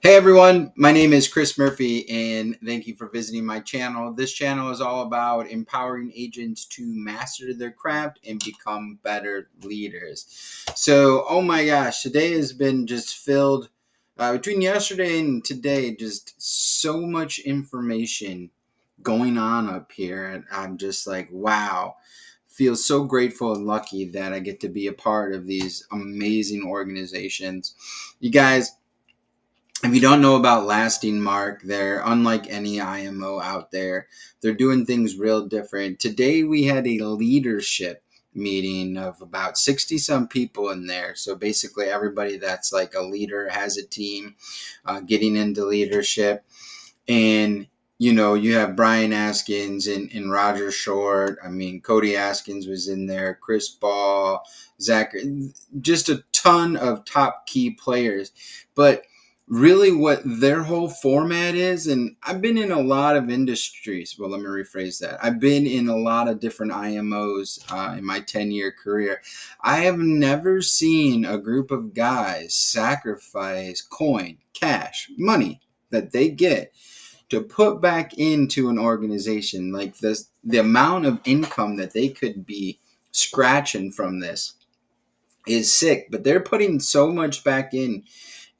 Hey everyone, my name is Chris Murphy and thank you for visiting my channel. This channel is all about empowering agents to master their craft and become better leaders. So, oh my gosh, today has been just filled between yesterday and today, just so much information going on up here. And I'm just like, wow, feel so grateful and lucky that I get to be a part of these amazing organizations. You guys, if you don't know about Lasting Mark, they're unlike any IMO out there. They're doing things real different. Today we had a leadership meeting of about 60 some people in there. So basically everybody that's like a leader has a team getting into leadership. And you have Brian Askins and Roger Short. I mean, Cody Askins was in there, Chris Ball, Zach, just a ton of top key players. But really what their whole format is, and I've been in a lot of industries. Well, let me rephrase that. I've been in a lot of different IMOs in my 10-year career. I have never seen a group of guys sacrifice coin, cash, money that they get to put back into an organization like this. The amount of income that they could be scratching from this is sick, but they're putting so much back in,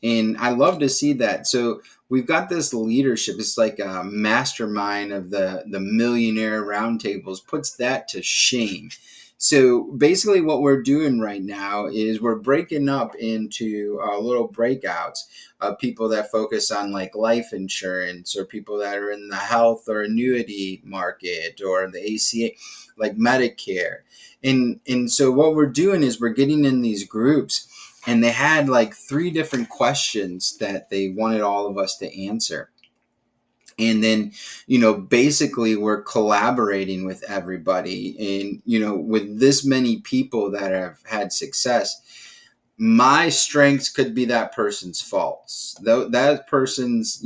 and I love to see that. So we've got this leadership. It's like a mastermind of the millionaire roundtables, puts that to shame. So basically what we're doing right now is we're breaking up into little breakouts of people that focus on like life insurance, or people that are in the health or annuity market, or the ACA, like Medicare. And so what we're doing is we're getting in these groups, and they had like three different questions that they wanted all of us to answer. And then, basically we're collaborating with everybody. And, with this many people that have had success, my strengths could be that person's faults. Though that person's,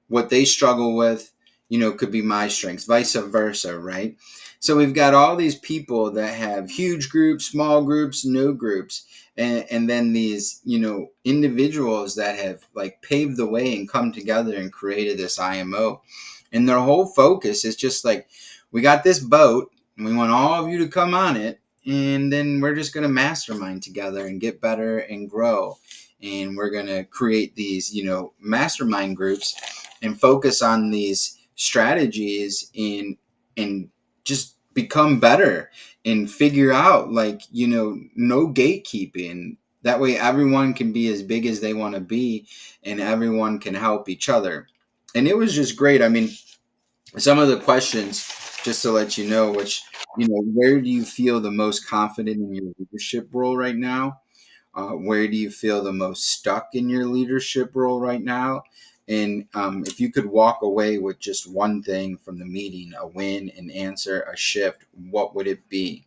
what they struggle with, could be my strengths, vice versa, right? So we've got all these people that have huge groups, small groups, no groups, and then these, individuals that have like paved the way and come together and created this IMO. And their whole focus is just like, we got this boat and we want all of you to come on it, and then we're just going to mastermind together and get better and grow. And we're going to create these, mastermind groups and focus on these strategies and just become better and figure out, like, no gatekeeping. That way everyone can be as big as they want to be, and everyone can help each other. And it was just great. I mean, some of the questions, just to let you know, which, where do you feel the most confident in your leadership role right now? Where do you feel the most stuck in your leadership role right now? And if you could walk away with just one thing from the meeting, a win, an answer, a shift, what would it be?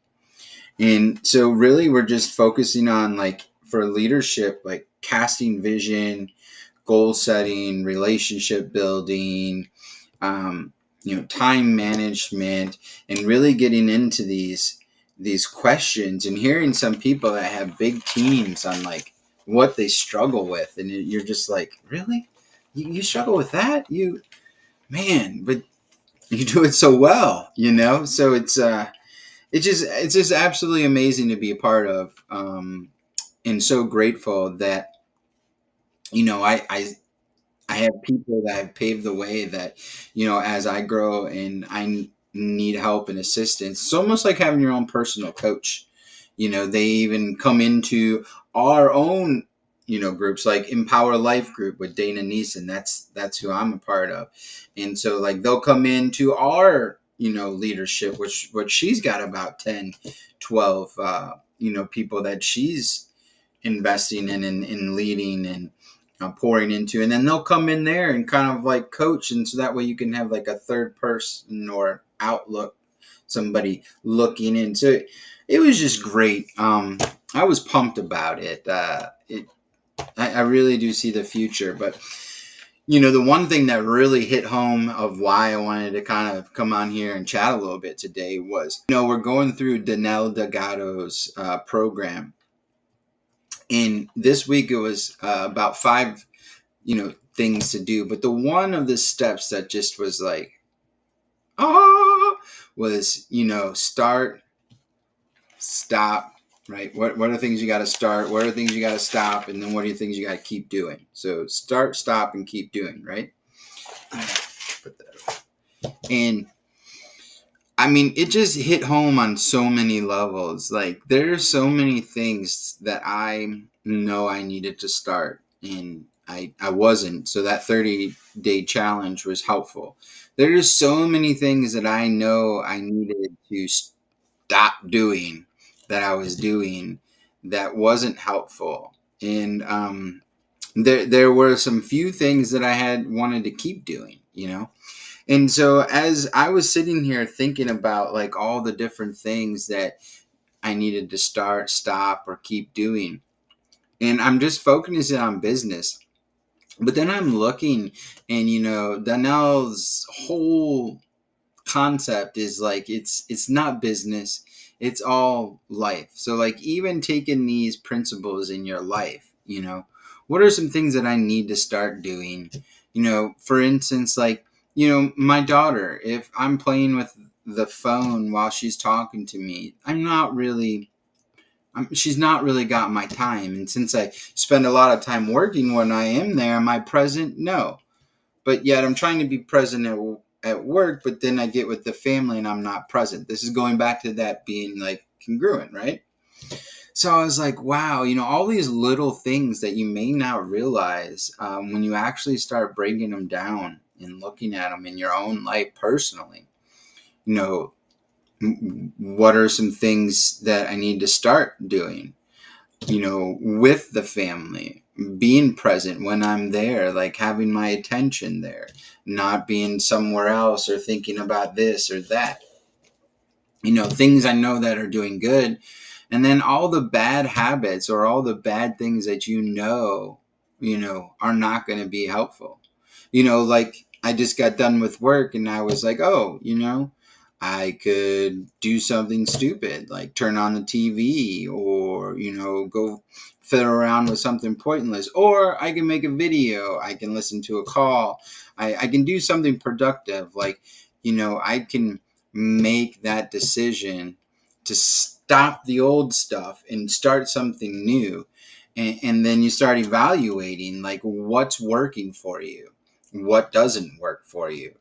And so really we're just focusing on, like, for leadership, like casting vision, goal setting, relationship building, time management, and really getting into these questions and hearing some people that have big teams on like what they struggle with. And you're just like, really? You struggle with that? You, man, but you do it so well, So it's just absolutely amazing to be a part of, and so grateful that, I have people that have paved the way that, as I grow and need help and assistance. It's almost like having your own personal coach. They even come into our own, groups, like Empower Life Group with Dana Neeson. That's who I'm a part of. And so like they'll come into our, leadership, which what she's got about 10, 12, people that she's investing in leading and pouring into, and then they'll come in there and kind of like coach, and so that way you can have like a third person or outlook, somebody looking in. So it was just great. I was pumped about it. I really do see the future. But the one thing that really hit home of why I wanted to kind of come on here and chat a little bit today was, we're going through Danelle Delgatto's program. And this week it was about five, things to do. But the one of the steps that just was like, ah, was, start, stop, right? What are things you got to start? What are things you got to stop? And then what are the things you got to keep doing? So start, stop, and keep doing, right? Put that away. And I mean, it just hit home on so many levels. Like, there are so many things that I know I needed to start, and I wasn't. So that 30-day challenge was helpful. There's so many things that I know I needed to stop doing that I was doing that wasn't helpful. And there were some few things that I had wanted to keep doing. And so as I was sitting here thinking about like all the different things that I needed to start, stop, or keep doing, and I'm just focusing on business. But then I'm looking, and Danelle's whole concept is like it's not business, it's all life. So like, even taking these principles in your life, what are some things that I need to start doing? For instance, like, my daughter, if I'm playing with the phone while she's talking to me, she's not really got my time. And since I spend a lot of time working, when I am there, am I present? No. But yet I'm trying to be present at work, but then I get with the family and I'm not present. This is going back to that being like congruent, right? So I was like, wow, all these little things that you may not realize, when you actually start breaking them down and looking at them in your own life personally. What are some things that I need to start doing? With the family, being present when I'm there, like having my attention there, not being somewhere else or thinking about this or that, things I know that are doing good. And then all the bad habits or all the bad things that are not going to be helpful. Like, I just got done with work and I was like, oh, I could do something stupid, like turn on the TV, or, go fiddle around with something pointless. Or I can make a video, I can listen to a call, I can do something productive. Like, I can make that decision to stop the old stuff and start something new. And then you start evaluating, like, what's working for you, what doesn't work for you.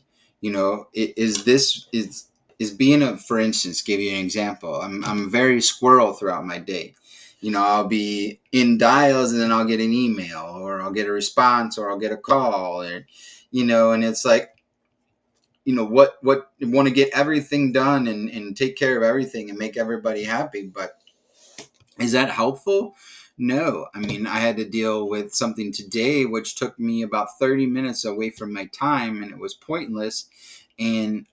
Is being for instance, give you an example. I'm very squirrel throughout my day. I'll be in dials and then I'll get an email, or I'll get a response, or I'll get a call, and it's like, what want to get everything done and take care of everything and make everybody happy. But is that helpful? No. I mean, I had to deal with something today which took me about 30 minutes away from my time, and it was pointless. And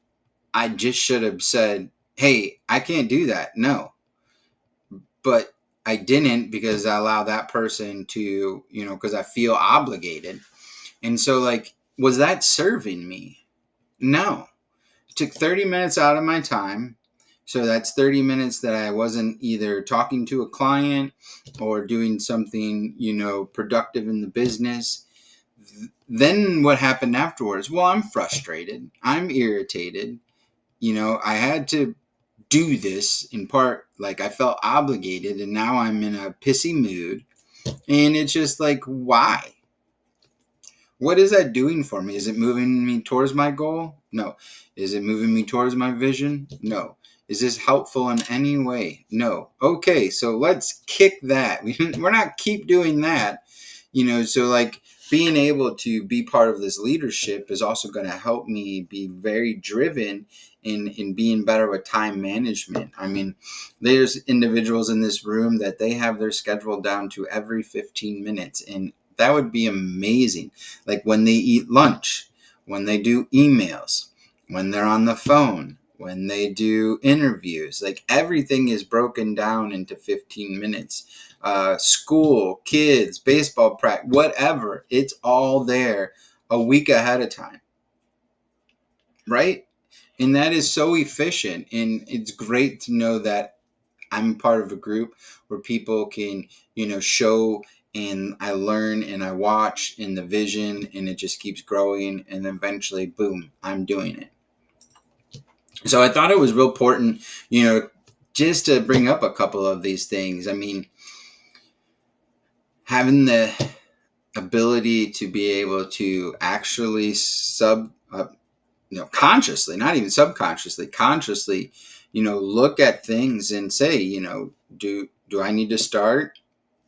I just should have said, hey, I can't do that. No. But I didn't, because I allow that person to, because I feel obligated. And so, like, was that serving me? No. It took 30 minutes out of my time. So that's 30 minutes that I wasn't either talking to a client or doing something, productive in the business. Then what happened afterwards? Well, I'm frustrated. I'm irritated. I had to do this in part, like, I felt obligated, and now I'm in a pissy mood. And it's just like, why? What is that doing for me? Is it moving me towards my goal? No. Is it moving me towards my vision? No. Is this helpful in any way? No. Okay, so let's kick that. We're not keep doing that. So like, being able to be part of this leadership is also going to help me be very driven in being better with time management. I mean, there's individuals in this room that they have their schedule down to every 15 minutes, and that would be amazing. Like, when they eat lunch, when they do emails, when they're on the phone, when they do interviews, like, everything is broken down into 15 minutes. School, kids, baseball practice, whatever, it's all there a week ahead of time, right? And that is so efficient. And it's great to know that I'm part of a group where people can, show and I learn and I watch in the vision, and it just keeps growing, and eventually, boom, I'm doing it. So I thought it was real important, just to bring up a couple of these things. I mean, having the ability to be able to actually consciously, not even subconsciously, consciously, look at things and say, do I need to start,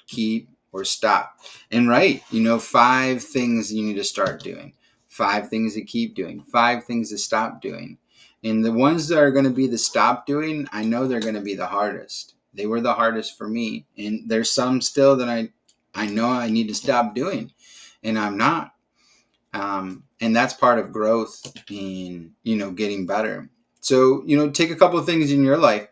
keep, or stop? And write, 5 things you need to start doing, 5 things to keep doing, 5 things to stop doing. And the ones that are going to be the stop doing, I know they're going to be the hardest. They were the hardest for me. And there's some still that I know I need to stop doing, and I'm not. And that's part of growth and, getting better. So, take a couple of things in your life,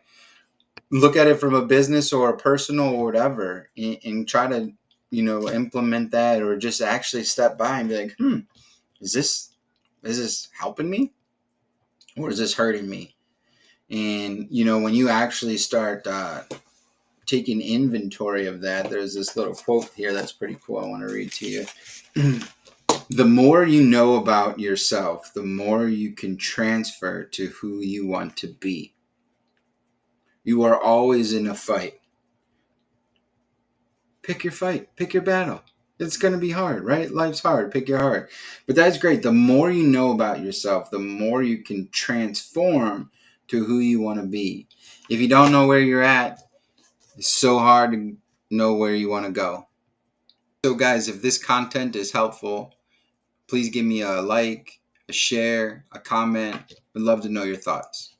look at it from a business or a personal or whatever, and try to, implement that, or just actually step by and be like, is this helping me, or is this hurting me? And, when you actually start taking inventory of that, there's this little quote here that's pretty cool. I want to read to you. The more you know about yourself, the more you can transfer to who you want to be. You are always in a fight. Pick your fight, pick your battle. It's going to be hard, right? Life's hard. Pick your heart. But that's great. The more you know about yourself, the more you can transform to who you want to be. If you don't know where you're at, it's so hard to know where you want to go. So, guys, if this content is helpful, please give me a like, a share, a comment. We'd love to know your thoughts.